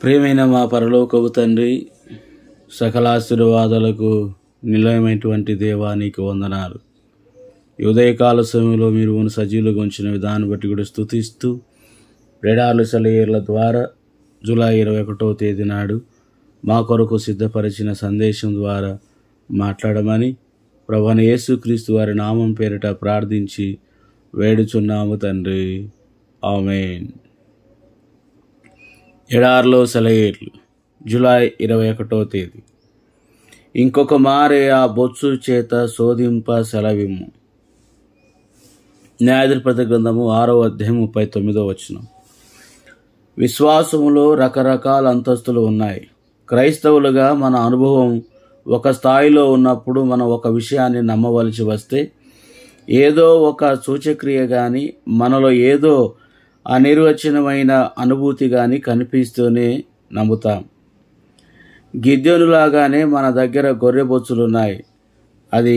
ప్రియమైన మా పరలోకపు తండ్రి, సకల ఆశీర్వాదాలకు నిలయమైనటువంటి దేవా, నీకు వందనాలు. ఈ ఉదయకాల సమయంలో మీరు మన సజీవులుగా ఉంచిన విధానం బట్టి కూడా స్తుతిస్తూ, రెడార్లు సెలయేర్ల ద్వారా జూలై 21వ తేదీ నాడు మా కొరకు సిద్ధపరిచిన సందేశం ద్వారా మాట్లాడమని ప్రభువైన యేసుక్రీస్తు వారి నామం పేరిట ప్రార్థించి వేడుచున్నాము తండ్రి. ఆమేన్. ఎడార్లో సెలయేర్లు, జూలై 21వ తేదీ. ఇంకొక మారే ఆ బొత్సు చేత శోధింప సెలవిమ్ము. న్యాయాధిపతి గ్రంథము 6వ అధ్యాయం 39వ వచనం. విశ్వాసములో రకరకాల అంతస్తులు ఉన్నాయి. క్రైస్తవులుగా మన అనుభవం ఒక స్థాయిలో ఉన్నప్పుడు మనం ఒక విషయాన్ని నమ్మవలసి వస్తే ఏదో ఒక సూచక్రియ కానీ, మనలో ఏదో అనిర్వచనమైన అనుభూతి కానీ కనిపిస్తూనే నమ్ముతాం. గిద్యోనులాగానే మన దగ్గర గొర్రెబొచ్చులున్నాయి. అది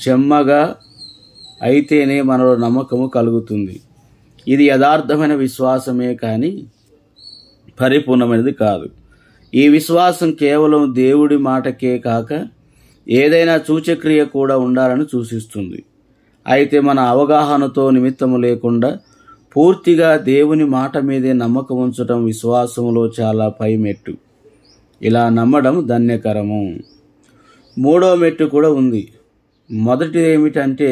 చెమ్మగా అయితేనే మనలో నమ్మకము కలుగుతుంది. ఇది యథార్థమైన విశ్వాసమే కానీ పరిపూర్ణమైనది కాదు. ఈ విశ్వాసం కేవలం దేవుడి మాటకే కాక ఏదైనా సూచక్రియ కూడా ఉండాలని సూచిస్తుంది. అయితే మన అవగాహనతో నిమిత్తము లేకుండా పూర్తిగా దేవుని మాట మీదే నమ్మకం ఉంచడం విశ్వాసములో చాలా పై మెట్టు. ఇలా నమ్మడం ధన్యకరము. మూడో మెట్టు కూడా ఉంది. మొదటిది ఏమిటంటే,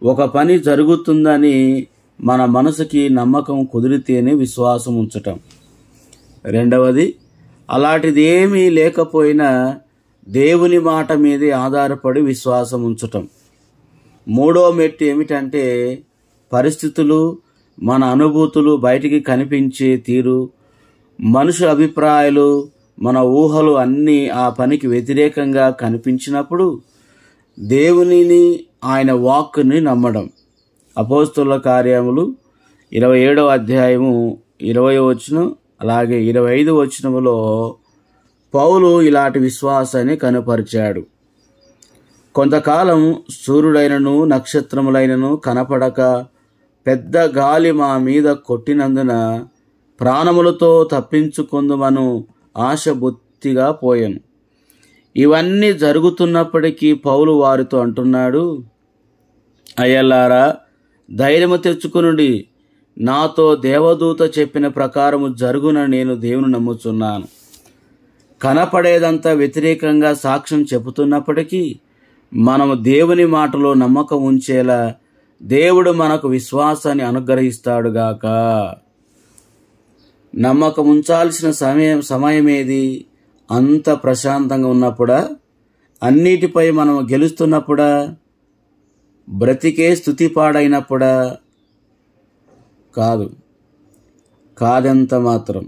ఒక పని జరుగుతుందని మన మనసుకి నమ్మకం కుదిరితేనే విశ్వాసం ఉంచటం. రెండవది, అలాంటిది ఏమీ లేకపోయినా దేవుని మాట మీదే ఆధారపడి విశ్వాసం ఉంచటం. మూడో మెట్టు ఏమిటంటే, పరిస్థితులు, మన అనుభూతులు, బయటికి కనిపించే తీరు, మనుషుల అభిప్రాయాలు, మన ఊహలు అన్నీ ఆ పనికి వ్యతిరేకంగా కనిపించినప్పుడు దేవునిని, ఆయన వాక్కుని నమ్మడం. అపోస్తలుల కార్యములు 27వ అధ్యాయము 20వ వచనం, అలాగే 25వ వచనములో పౌలు ఇలాంటి విశ్వాసాన్ని కనపరిచాడు. కొంతకాలం సూర్యుడైనను నక్షత్రములైనను కనపడక పెద్ద గాలి మా మీద కొట్టినందున ప్రాణములతో తప్పించుకుందుమను ఆశ బొత్తిగా పోయాను. ఇవన్నీ జరుగుతున్నప్పటికీ పౌలు వారితో అంటున్నాడు, అయ్యలారా, ధైర్యము తెచ్చుకునుడి. నాతో దేవదూత చెప్పిన ప్రకారము జరుగునని నేను దేవుని నమ్ముచున్నాను. కనపడేదంతా వ్యతిరేకంగా సాక్ష్యం చెబుతున్నప్పటికీ మనము దేవుని మాటలో నమ్మకం ఉంచేలా దేవుడు మనకు విశ్వాసాన్ని అనుగ్రహిస్తాడుగాక. నమ్మకం ఉంచాల్సిన సమయమేది? అంత ప్రశాంతంగా ఉన్నప్పుడా? అన్నిటిపై మనం గెలుస్తున్నప్పుడా? బ్రతికే స్తుతిపాడైనప్పుడా? కాదెంత మాత్రం.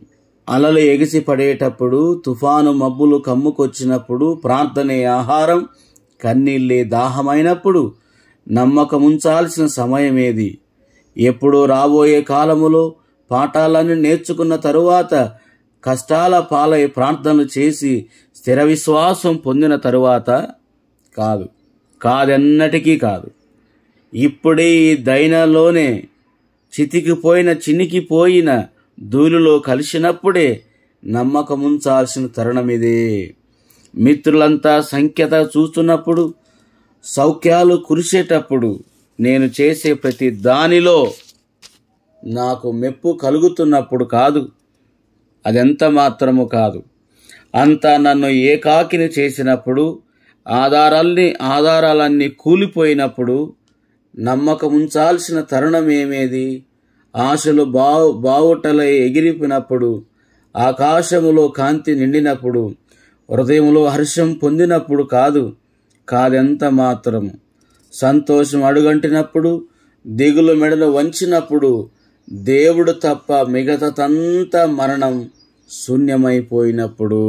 అలలు ఎగిసి పడేటప్పుడు, తుఫాను మబ్బులు కమ్ముకొచ్చినప్పుడు, ప్రార్థనే ఆహారం, కన్నీళ్ళే దాహమైనప్పుడు నమ్మకముంచాల్సిన సమయమేది? ఎప్పుడో రాబోయే కాలములో పాఠాలన్నీ నేర్చుకున్న తరువాత, కష్టాల పాలై ప్రార్థనలు చేసి స్థిర విశ్వాసం పొందిన తరువాత కాదెన్నటికీ కాదు. ఇప్పుడే ఈ దైనలోనే చినికిపోయిన ధూళిలో కలిసినప్పుడే నమ్మకముంచాల్సిన తరుణమిదే. మిత్రులంతా సంఖ్యత చూస్తున్నప్పుడు, సౌఖ్యాలు కురిసేటప్పుడు, నేను చేసే ప్రతి దానిలో నాకు మెప్పు కలుగుతున్నప్పుడు కాదు. అదెంత మాత్రము కాదు. అంతా నన్ను ఏకాకిని చేసినప్పుడు, ఆధారాలన్నీ కూలిపోయినప్పుడు నమ్మకముంచాల్సిన తరుణం ఏమేది? ఆశలు బావుటలై ఎగిరిపినప్పుడు, ఆకాశములో కాంతి నిండినప్పుడు, హృదయంలో హర్షం పొందినప్పుడు కాదెంత మాత్రము. సంతోషం అడుగంటినప్పుడు, దిగులు మెడలు వంచినప్పుడు, దేవుడు తప్ప మిగతాదంతా మరణం శూన్యమైపోయినప్పుడు.